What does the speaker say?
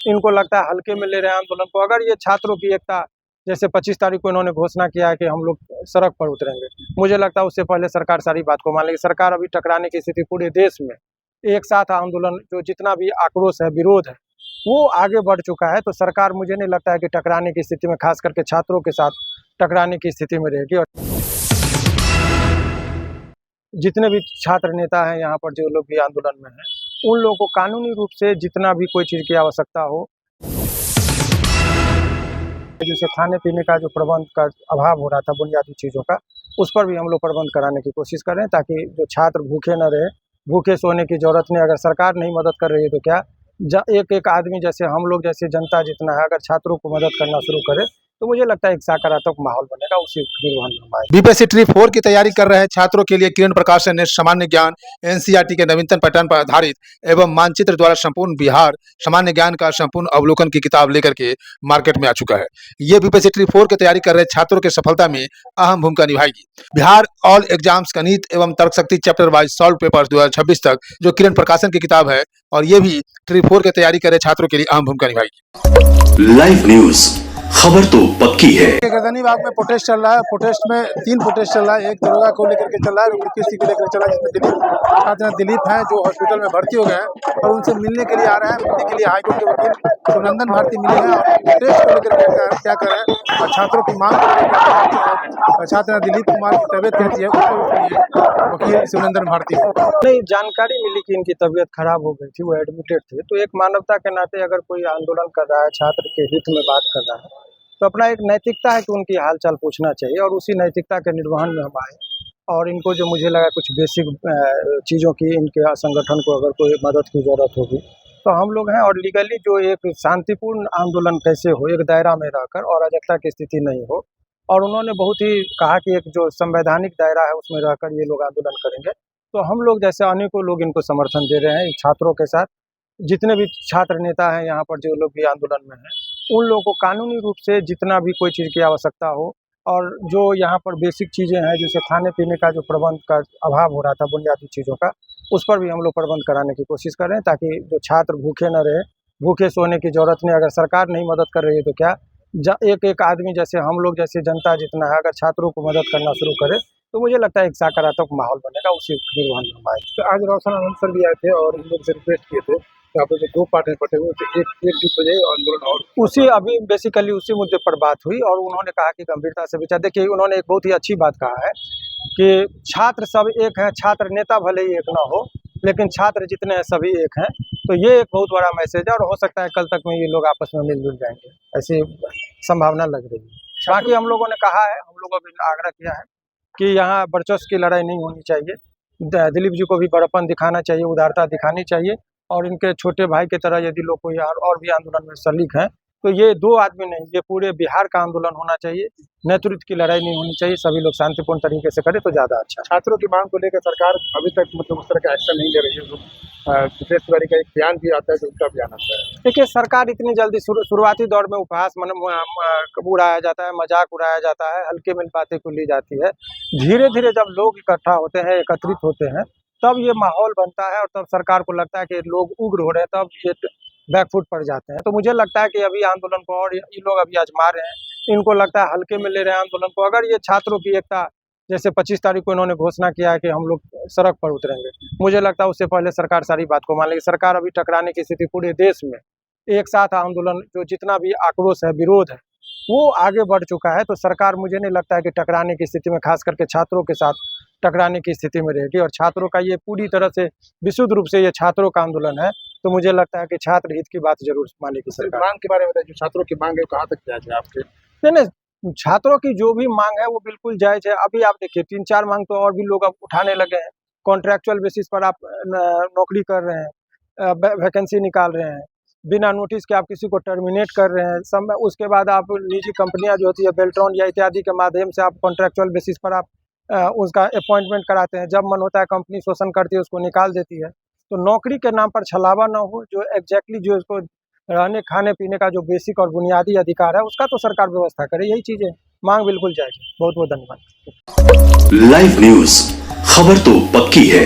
इनको लगता है हल्के में ले रहे हैं आंदोलन को। अगर ये छात्रों की एकता, जैसे 25 तारीख को इन्होंने घोषणा किया है कि हम लोग सड़क पर उतरेंगे, मुझे लगता है उससे पहले सरकार सारी बात को मान लेगी। सरकार अभी टकराने की स्थिति पूरे देश में एक साथ आंदोलन, जो जितना भी आक्रोश है, विरोध है, वो आगे बढ़ चुका है। तो सरकार मुझे नहीं लगता है कि टकराने की स्थिति में, खास करके छात्रों के साथ टकराने की स्थिति में रहेगी। और जितने भी छात्र नेता हैं यहाँ पर, जो लोग भी आंदोलन में हैं, उन लोगों को कानूनी रूप से जितना भी कोई चीज़ की आवश्यकता हो, जैसे खाने पीने का जो प्रबंध का अभाव हो रहा था बुनियादी चीज़ों का, उस पर भी हम लोग प्रबंध कराने की कोशिश कर रहे हैं, ताकि जो छात्र भूखे न रहे। भूखे सोने की जरूरत नहीं। अगर सरकार नहीं मदद कर रही है तो क्या एक एक आदमी, जैसे हम लोग जैसे जनता जितना है, अगर छात्रों को मदद करना शुरू करे तो मुझे लगता है एक सकारात्मक माहौल बनेगा। उसी निर्वहन में हमारे बीपीएससी ट्री 4 की तैयारी कर रहे छात्रों के लिए किरण प्रकाशन ने सामान्य ज्ञान एनसीईआरटी के नवीनतम पैटर्न पर आधारित एवं मानचित्र द्वारा संपूर्ण बिहार सामान्य ज्ञान का संपूर्ण अवलोकन की किताब लेकर के मार्केट में आ चुका है। ये बीपीएससी ट्री 4 की तैयारी कर रहे छात्रों की सफलता में अहम भूमिका निभाएगी। बिहार ऑल एग्जाम्स गणित एवं तर्क शक्ति चैप्टर वाइज सॉल्व पेपर्स 2026 तक जो किरण प्रकाशन की किताब है, और ये भी ट्री 4 की तैयारी कर रहे छात्रों के लिए अहम भूमिका निभाएगी। लाइव न्यूज, खबर तो पक्की है। गर्दनी बाग में प्रोटेस्ट चल रहा है। प्रोटेस्ट में 3 प्रोटेस्ट चल रहा है। एक दरोगा को लेकर के चल रहा है, किसी को लेकर चल रहा है, जिसमें दिलीप हैं जो हॉस्पिटल में भर्ती हो गए हैं और उनसे मिलने के लिए आ रहे हैं। मिलने के लिए हाईकोर्ट के वकील सुनंदन भारती मिले हैं और प्रोटेस्ट को लेकर क्या कर रहे हैं और छात्रों की मांग को लेकर छात्र दिलीप कुमार की तबीयत कैसी है, वकील सुनंदन भारती नहीं जानकारी मिली कि इनकी तबीयत खराब हो गई थी, वो एडमिटेड थे। तो एक मानवता के नाते अगर कोई आंदोलन कर रहा है, छात्र के हित में बात कर रहा है, तो अपना एक नैतिकता है कि उनकी हालचाल पूछना चाहिए, और उसी नैतिकता के निर्वहन में हम आए। और इनको जो मुझे लगा कुछ बेसिक चीज़ों की, इनके संगठन को अगर कोई मदद की ज़रूरत होगी तो हम लोग हैं। और लीगली जो एक शांतिपूर्ण आंदोलन कैसे हो, एक दायरा में रहकर, और अराजकता की स्थिति नहीं हो। और उन्होंने बहुत ही कहा कि एक जो संवैधानिक दायरा है उसमें रहकर ये लोग आंदोलन करेंगे। तो हम लोग जैसे अनेकों लोग इनको समर्थन दे रहे हैं। छात्रों के साथ जितने भी छात्र नेता हैं यहाँ पर, जो लोग भी आंदोलन में हैं, उन लोगों को कानूनी रूप से जितना भी कोई चीज़ की आवश्यकता हो, और जो यहाँ पर बेसिक चीज़ें हैं, जैसे खाने पीने का जो प्रबंध का अभाव हो रहा था बुनियादी चीज़ों का, उस पर भी हम लोग प्रबंध कराने की कोशिश कर रहे हैं, ताकि जो छात्र भूखे न रहे। भूखे सोने की जरूरत नहीं। अगर सरकार नहीं मदद कर रही है तो क्या एक एक आदमी, जैसे हम लोग जैसे जनता जितना है, अगर छात्रों को मदद करना शुरू करे तो मुझे लगता है एक सकारात्मक माहौल बनेगा। उसी निर्वहन में हमारे तो आज रोशन आनंद सर भी आए थे और इन लोग से रिक्वेस्ट किए थे यहाँ पे जो 2 पार्ट बटे हुए थे, एक जुट हो जाए आंदोलन। और उसी अभी बेसिकली उसी मुद्दे पर बात हुई और उन्होंने कहा कि गंभीरता से विचार। देखिए, उन्होंने एक बहुत ही अच्छी बात कहा है कि छात्र सब एक हैं, छात्र नेता भले ही एक ना हो, लेकिन छात्र जितने हैं सभी एक हैं। तो ये एक बहुत बड़ा मैसेज है, और हो सकता है कल तक में ये लोग आपस में मिलजुल जाएंगे, ऐसी संभावना लग रही है। बाकी हम लोगों ने कहा है, हम लोगों ने आग्रह किया है कि यहाँ वर्चस्व की लड़ाई नहीं होनी चाहिए। दिलीप जी को भी बड़प्पन दिखाना चाहिए, उदारता दिखानी चाहिए, और इनके छोटे भाई की तरह यदि लोग कोई और भी आंदोलन में शरीक हैं तो ये 2 आदमी नहीं, ये पूरे बिहार का आंदोलन होना चाहिए। नेतृत्व की लड़ाई नहीं होनी चाहिए। सभी लोग शांतिपूर्ण तरीके से करें तो ज़्यादा अच्छा। छात्रों की मांग को लेकर सरकार अभी तक मतलब उस तरह का एक्शन नहीं ले रही है। विशेष तिवारी का एक बयान भी आता है, तो उनका बयान आता है। देखिए, सरकार इतनी जल्दी शुरुआती दौर में उपहास उड़ाया जाता है, मजाक उड़ाया जाता है, हल्के में बातें को ली जाती है। धीरे धीरे जब लोग इकट्ठा होते हैं, एकत्रित होते हैं, तब ये माहौल बनता है, और तब सरकार को लगता है कि लोग उग्र हो रहे हैं, तब ये बैकफुट पड़ जाते हैं। तो मुझे लगता है कि अभी आंदोलन को और ये लोग अभी आजमा रहे हैं। इनको लगता है हल्के में ले रहे हैं आंदोलन को। अगर ये छात्रों की एकता, जैसे 25 तारीख को इन्होंने घोषणा किया है कि हम लोग सड़क पर उतरेंगे, मुझे लगता है उससे पहले सरकार सारी बात को मान लेगी। सरकार अभी टकराने की स्थिति पूरे देश में एक साथ आंदोलन, जो जितना भी आक्रोश है, विरोध है, वो आगे बढ़ चुका है। तो सरकार मुझे नहीं लगता है कि टकराने की स्थिति में, खास करके छात्रों के साथ टकराने की स्थिति में रहेगी। और छात्रों का ये पूरी तरह से विशुद्ध रूप से ये छात्रों का आंदोलन है, तो मुझे लगता है कि छात्र हित की बात जरूर मानेगी सरकार। मांग के बारे में बताइए, जो छात्रों की मांग है कहाँ तक जायज है आपके? नहीं, छात्रों की जो भी मांग है वो बिल्कुल जायज है। अभी आप देखिए 3-4 मांग तो और भी लोग अब उठाने लगे हैं। कॉन्ट्रैक्चुअल बेसिस पर आप नौकरी कर रहे हैं, वैकेंसी निकाल रहे हैं, बिना नोटिस के आप किसी को टर्मिनेट कर रहे हैं। उसके बाद आप निजी कंपनियां जो होती है बेल्ट्रॉन या इत्यादि के माध्यम से आप कॉन्ट्रैक्चुअल बेसिस पर आप उसका अपॉइंटमेंट कराते हैं। जब मन होता है कंपनी शोषण करती है, उसको निकाल देती है। तो नौकरी के नाम पर छलावा ना हो, जो एग्जैक्टली जो इसको रहने खाने पीने का जो बेसिक और बुनियादी अधिकार है उसका तो सरकार व्यवस्था करे। यही चीज़ें मांग बिल्कुल जायज है। बहुत बहुत धन्यवाद। लाइव न्यूज, खबर तो पक्की है।